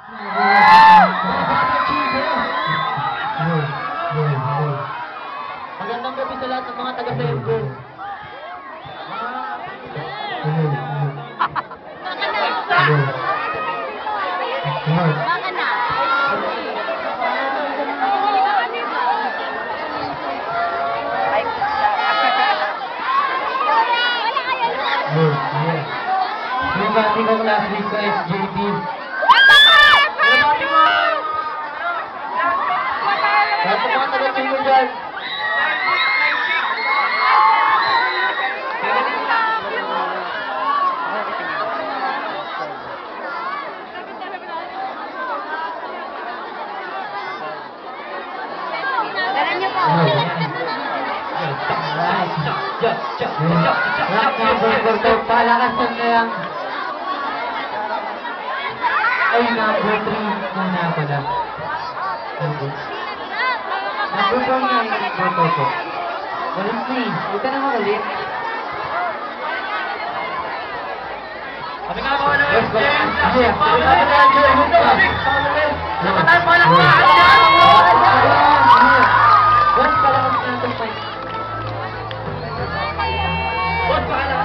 Magandang gabi sa lahat ng mga taga-Semgo. Baka na. Binabati ko classmate ko, SJP. Lahat ng mga taga-Semgo dyan. Dala niyo po. Palakasan na lang. Ay, number 3 muna pala. Number 4 nga yung photo ko. Walis na eh. Huwag ka na makalit. Kami nga mga ng FDM, Ay, Nakataas mo lang pa! Boss, palakas na itong mic. Boss, pala!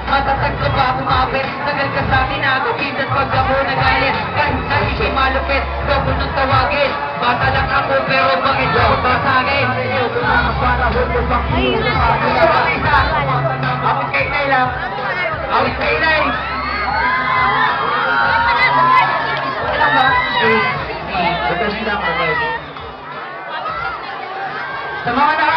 Matatag ka ba kumapit? Tagal ka sa akin, nakakita pag ako nagalit. Kahit na ikay tawagin. Bata lang ako pero bakit ako ba sa akin? Awit kay Nay lang. Awit kay Nay. Alam ba? Sa mga